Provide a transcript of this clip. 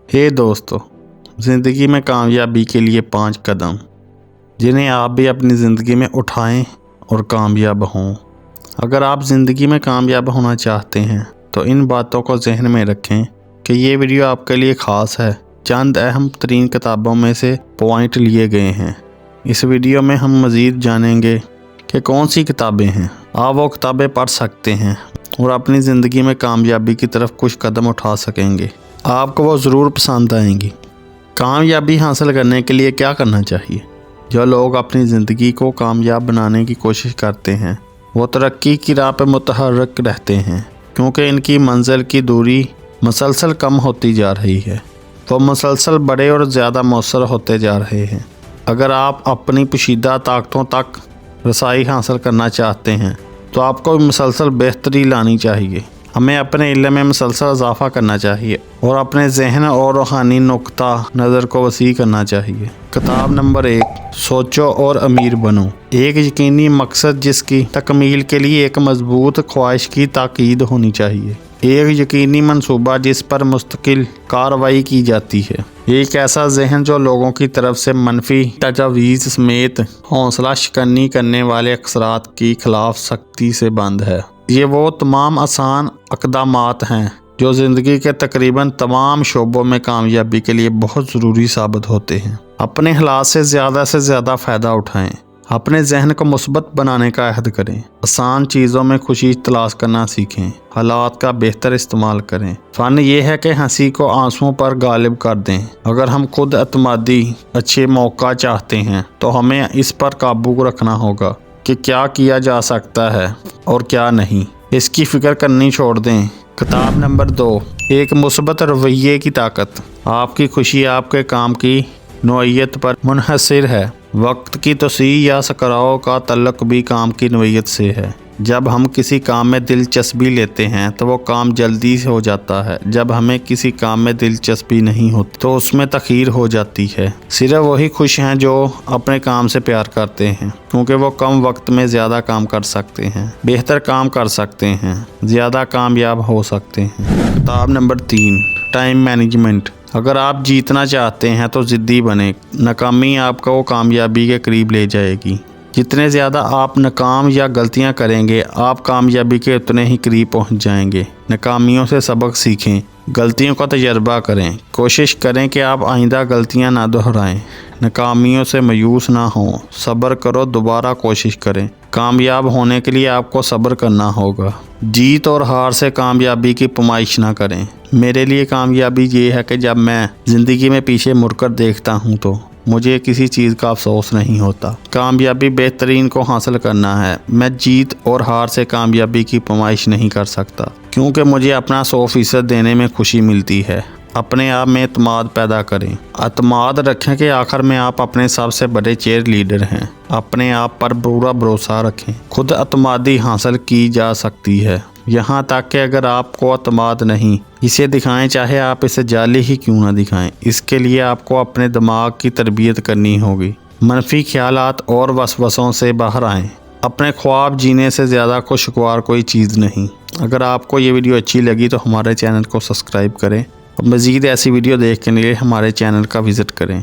हे दोस्तों, ज़िंदगी में कामयाबी के लिए 5 कदम जिन्हें आप भी अपनी ज़िंदगी में उठाएं और कामयाब हों। अगर आप ज़िंदगी में कामयाब होना चाहते हैं तो इन बातों को जहन में रखें कि ये वीडियो आपके लिए ख़ास है। चंद अहम तरीन किताबों में से पॉइंट लिए गए हैं। इस वीडियो में हम मज़ीद जानेंगे कि कौन सी किताबें हैं। आप वो किताबें पढ़ सकते हैं और अपनी ज़िंदगी में कामयाबी की तरफ कुछ कदम उठा सकेंगे। आपको वो ज़रूर पसंद आएंगी। कामयाबी हासिल करने के लिए क्या करना चाहिए? जो लोग अपनी ज़िंदगी को कामयाब बनाने की कोशिश करते हैं वो तरक्की की राह पर मुतहर्रिक रहते हैं, क्योंकि इनकी मंजिल की दूरी मुसलसल कम होती जा रही है। वो मुसलसल बड़े और ज़्यादा मौसर होते जा रहे हैं। अगर आप अपनी पोशीदा ताकतों तक रसाई हासिल करना चाहते हैं तो आपको मुसलसल बेहतरी लानी चाहिए। हमें अपने इल्म में मुसलसल इजाफा करना चाहिए और अपने जहन और रूहानी नुक्ता नज़र को वसी करना चाहिए। किताब नंबर 1, सोचो और अमीर बनो। एक यकीनी मकसद जिसकी तकमील के लिए एक मजबूत ख्वाहिश की ताकीद होनी चाहिए। एक यकीनी मंसूबा जिस पर मुस्तकिल कार्रवाई की जाती है। एक ऐसा जहन जो लोगों की तरफ से मनफी तजावीज़ समेत हौसला शिकनी करने वाले अक्सरात की खिलाफ सख्ती से बंद है। ये वो तमाम आसान इक़दामात हैं जो ज़िंदगी के तकरीबन तमाम शोबों में कामयाबी के लिए बहुत ज़रूरी साबित होते हैं। अपने हालात से ज़्यादा फ़ायदा उठाएं। अपने जहन को मुस्बत बनाने का अहद करें। आसान चीज़ों में खुशी तलाश करना सीखें। हालात का बेहतर इस्तेमाल करें। फ़न ये है कि हंसी को आंसुओं पर गालिब कर दें। अगर हम खुद एतमादी अच्छे मौका चाहते हैं तो हमें इस पर काबू रखना होगा कि क्या किया जा सकता है और क्या नहीं। इसकी फ़िक्र करनी छोड़ दें। किताब नंबर 2, एक मुस्बत रवैये की ताकत। आपकी खुशी आपके काम की नौइयत पर मुनहसर है। वक्त की तोसीह या सकराव का तल्लुक़ भी काम की नौइयत से है। जब हम किसी काम में दिलचस्पी लेते हैं तो वो काम जल्दी से हो जाता है। जब हमें किसी काम में दिलचस्पी नहीं होती तो उसमें तख़ीर हो जाती है। सिर्फ वही खुश हैं जो अपने काम से प्यार करते हैं, क्योंकि वो कम वक्त में ज़्यादा काम कर सकते हैं, बेहतर काम कर सकते हैं, ज़्यादा कामयाब हो सकते हैं। किताब नंबर 3, टाइम मैनेजमेंट। अगर आप जीतना चाहते हैं तो ज़िद्दी बने। नाकामी आपको कामयाबी के करीब ले जाएगी। जितने ज़्यादा आप नाकाम या गलतियां करेंगे आप कामयाबी के उतने ही करीब पहुंच जाएंगे। नाकामियों से सबक सीखें, गलतियों का तजर्बा करें। कोशिश करें कि आप आइंदा गलतियां ना दोहराएं। नाकामियों से मायूस ना हों, सब्र करो, दोबारा कोशिश करें। कामयाब होने के लिए आपको सब्र करना होगा। जीत और हार से कामयाबी की पमाइश ना करें। मेरे लिए कामयाबी ये है कि जब मैं ज़िंदगी में पीछे मुड़कर देखता हूँ तो मुझे किसी चीज़ का अफसोस नहीं होता। कामयाबी बेहतरीन को हासिल करना है। मैं जीत और हार से कामयाबी की पमाइश नहीं कर सकता, क्योंकि मुझे अपना 100% देने में खुशी मिलती है। अपने आप में एतमाद पैदा करें। एतमाद रखें कि आखिर में आप अपने सबसे बड़े चेयर लीडर हैं। अपने आप पर पूरा भरोसा रखें। खुद एतमादी हासिल की जा सकती है, यहाँ तक कि अगर आपको एतमाद नहीं, इसे दिखाएं, चाहे आप इसे जाली ही क्यों ना दिखाएं। इसके लिए आपको अपने दिमाग की तरबियत करनी होगी। मनफी ख्यालात और वसवसों से बाहर आएं। अपने ख्वाब जीने से ज़्यादा खुशगवार कोई चीज़ नहीं। अगर आपको ये वीडियो अच्छी लगी तो हमारे चैनल को सब्सक्राइब करें और मज़ीद ऐसी वीडियो देखने के लिए हमारे चैनल का विज़िट करें।